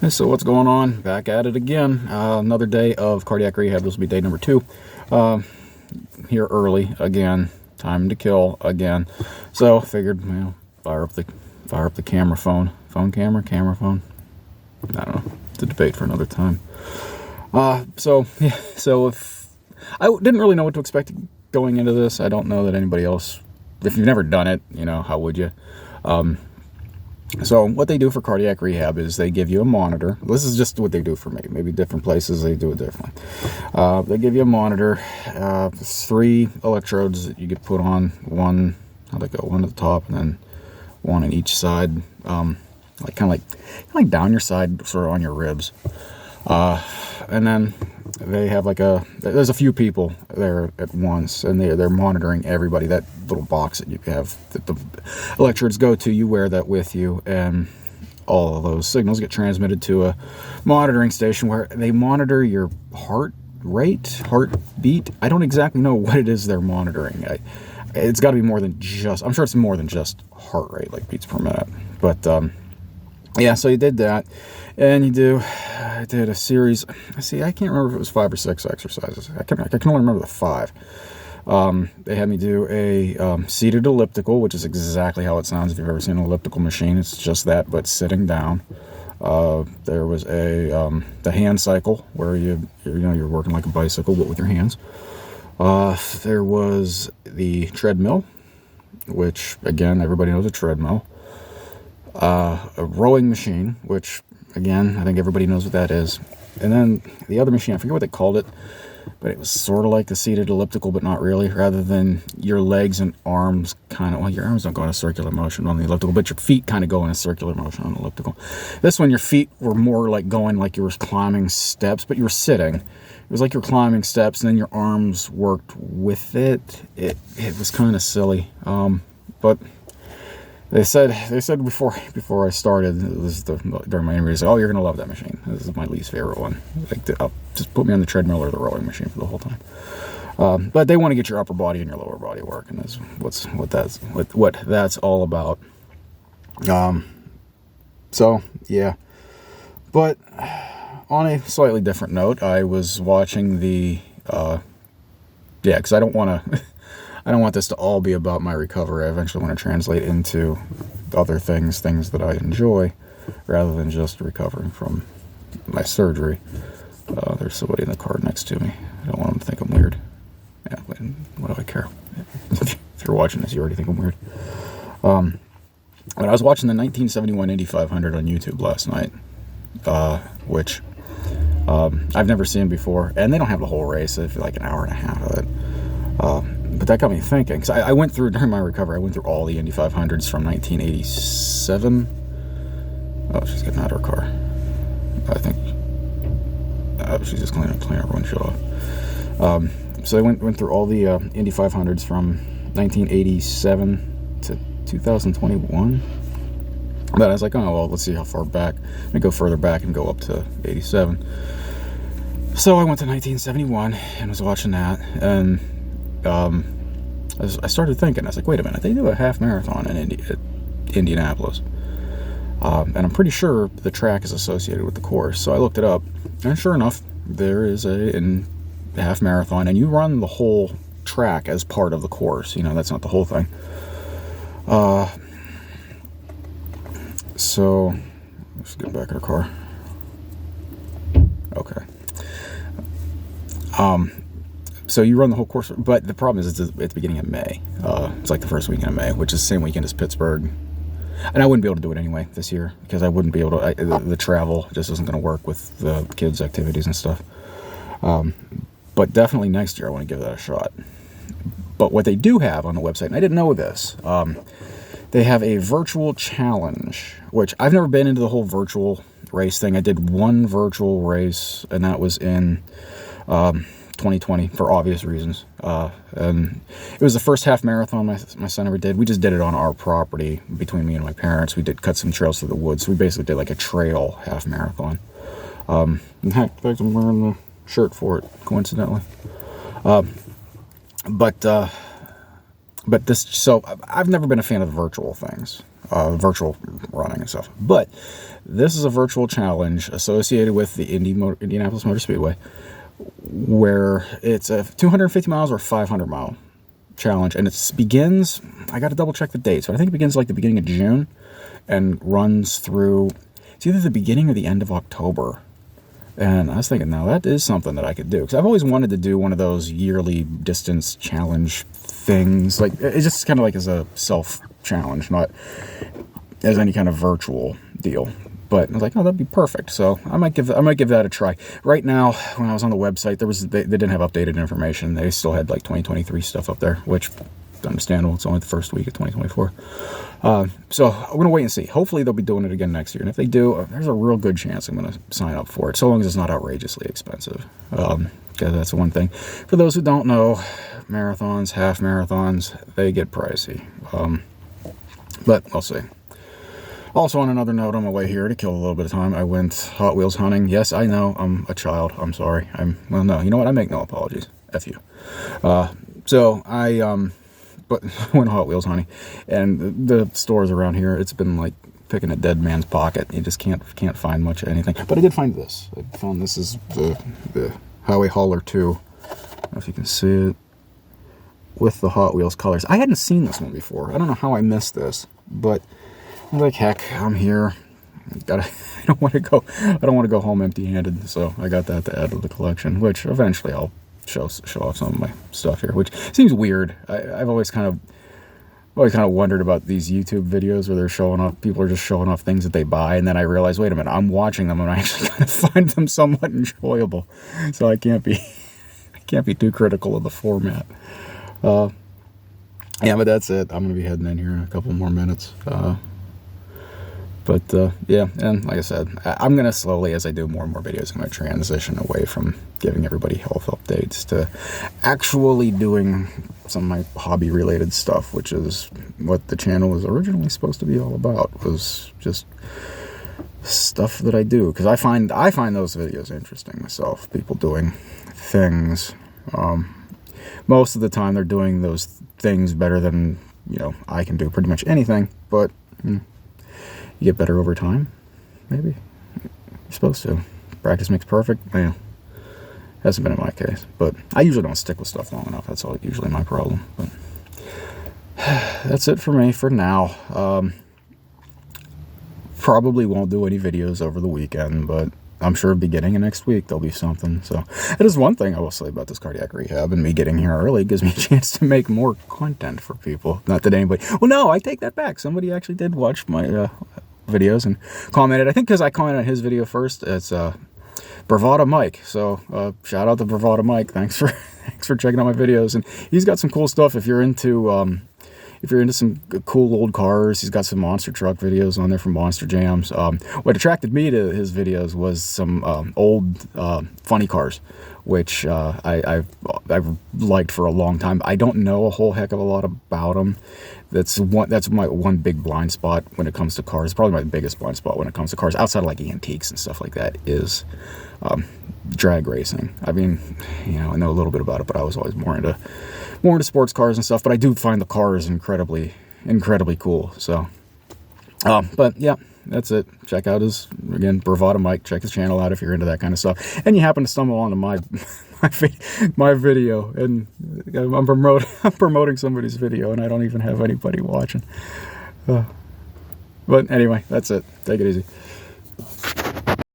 Hey, so what's going on? Back at it again. Another day of cardiac rehab. This will be day number 2. Here early again. Time to kill again. So figured, fire up the camera phone. Camera phone. I don't know. It's a debate for another time. So if I didn't really know what to expect going into this. I don't know that anybody else. If you've never done it, how would you? So what they do for cardiac rehab is they give you a monitor. This is just what they do for me. Maybe different places they do it differently. They give you a monitor, 3 electrodes that you get put on. One, how'd they go? One at the top and then one on each side, kind of like down your side, sort of on your ribs. And then they have there's a few people there at once, and they're monitoring everybody. That little box that you have that the electrodes go to, you wear that with you, and all of those signals get transmitted to a monitoring station where they monitor your heart rate, heartbeat. I don't exactly know what it is they're monitoring. It's got to be more than just, I'm sure it's more than just heart rate, like beats per minute. But yeah, so you did that, and I did a series. See, I can't remember if it was 5 or 6 exercises. I can only remember the 5. They had me do a seated elliptical, which is exactly how it sounds if you've ever seen an elliptical machine. It's just that, but sitting down. There was the hand cycle, where you're working like a bicycle, but with your hands. There was the treadmill, which, again, everybody knows a treadmill. A rowing machine, which, again, I think everybody knows what that is. And then the other machine, I forget what they called it, but it was sort of like the seated elliptical, but not really. Rather than your legs and arms your arms don't go in a circular motion on the elliptical, but your feet kind of go in a circular motion on the elliptical. This one, your feet were more like going like you were climbing steps, but you were sitting. It was like you're climbing steps, and then your arms worked with it. It was kind of silly, but They said before I started, during my interview, they said, "Oh, you're gonna love that machine. This is my least favorite one. Just put me on the treadmill or the rowing machine for the whole time." But they want to get your upper body and your lower body working. Is what that's all about. So yeah, but on a slightly different note, I was watching because I don't want to. I don't want this to all be about my recovery. I eventually want to translate into other things that I enjoy, rather than just recovering from my surgery. There's somebody in the car next to me. I don't want them to think I'm weird. Yeah, what do I care? If you're watching this, you already think I'm weird. But I was watching the 1971 Indy 500 on YouTube last night, which I've never seen before. And they don't have the whole race. They feel like an hour and a half of it. But that got me thinking, because I went through, during my recovery, I went through all the Indy 500s from 1987. Oh, she's getting out of her car. I think she's just cleaning her windshield off. So I went through all the Indy 500s from 1987 to 2021. But I was like, oh, well, let's see how far back. Let me go further back and go up to 87. So I went to 1971 and was watching that, and I started thinking, I was like, wait a minute, they do a half marathon in Indianapolis. And I'm pretty sure the track is associated with the course. So I looked it up, and sure enough, there is a half marathon, and you run the whole track as part of the course. That's not the whole thing. So let's get back in our car. Okay. So you run the whole course, but the problem is it's at the beginning of May. It's like the first weekend of May, which is the same weekend as Pittsburgh. And I wouldn't be able to do it anyway this year, because I wouldn't be able to. The travel just isn't going to work with the kids' activities and stuff. But definitely next year I want to give that a shot. But what they do have on the website, and I didn't know this, they have a virtual challenge, which I've never been into the whole virtual race thing. I did one virtual race, and that was in 2020 for obvious reasons. And it was the first half marathon my son ever did. We just did it on our property between me and my parents. We did cut some trails through the woods. So we basically did like a trail half marathon. In fact, I'm wearing the shirt for it, coincidentally. But this, so I've never been a fan of virtual things. virtual running and stuff. But this is a virtual challenge associated with the Indianapolis Motor Speedway, where it's a 250 miles or 500 mile challenge, and it begins, I got to double check the dates, but I think it begins like the beginning of June and runs through, it's either the beginning or the end of October. And I was thinking, now that is something that I could do, because I've always wanted to do one of those yearly distance challenge things. Like, it's just kind of like as a self challenge, not as any kind of virtual deal. But I was like, oh, that'd be perfect. So I might give that a try. Right now, when I was on the website, they didn't have updated information. They still had like 2023 stuff up there, which is understandable. It's only the first week of 2024. So I'm gonna wait and see. Hopefully they'll be doing it again next year. And if they do, there's a real good chance I'm gonna sign up for it, so long as it's not outrageously expensive. Because that's the one thing. For those who don't know, marathons, half marathons, they get pricey. But we'll see. Also, on another note, on my way here, to kill a little bit of time, I went Hot Wheels hunting. Yes, I know, I'm a child. I'm sorry. Well, no, you know what? I make no apologies. F you. So I went Hot Wheels hunting, and the stores around here, it's been like picking a dead man's pocket. You just can't find much of anything. But I did find this. I found this is the Highway Hauler 2. I don't know if you can see it, with the Hot Wheels colors. I hadn't seen this one before. I don't know how I missed this, but I'm like, heck, I'm here. I don't want to go home empty-handed, so I got that to add to the collection, which eventually I'll show off some of my stuff here, which seems weird. I've always kind of wondered about these YouTube videos where they're showing off, people are just showing off things that they buy, and then I realize, wait a minute, I'm watching them and I actually kind of find them somewhat enjoyable, so I can't be too critical of the format. Yeah, but that's it. I'm gonna be heading in here in a couple more minutes. Yeah, and like I said, I'm going to slowly, as I do more and more videos, I'm going to transition away from giving everybody health updates to actually doing some of my hobby-related stuff, which is what the channel was originally supposed to be all about, was just stuff that I do. Because I find those videos interesting myself, people doing things. Most of the time, they're doing those things better than, I can do pretty much anything, but you get better over time, maybe. You're supposed to. Practice makes perfect. Yeah, hasn't been in my case, but I usually don't stick with stuff long enough. That's usually my problem. But that's it for me for now. Probably won't do any videos over the weekend, but I'm sure beginning of next week there'll be something. So it is one thing I will say about this cardiac rehab, and me getting here early gives me a chance to make more content for people. Not that anybody, well, no, I take that back. Somebody actually did watch my videos and commented. I think because I commented on his video first. It's Bravado Mike. So shout out to Bravado Mike. Thanks for checking out my videos. And he's got some cool stuff if you're into some cool old cars. He's got some monster truck videos on there from Monster Jams. What attracted me to his videos was some old funny cars, which I've liked for a long time. I don't know a whole heck of a lot about them. That's my one big blind spot when it comes to cars. Probably my biggest blind spot when it comes to cars, outside of like antiques and stuff like that, is drag racing. I mean, I know a little bit about it, but I was always more into sports cars and stuff. But I do find the cars incredibly cool. So, but yeah, that's it. Check out again, Bravado Mike. Check his channel out if you're into that kind of stuff, and you happen to stumble onto my video, and I'm promoting somebody's video, and I don't even have anybody watching. But anyway, that's it. Take it easy.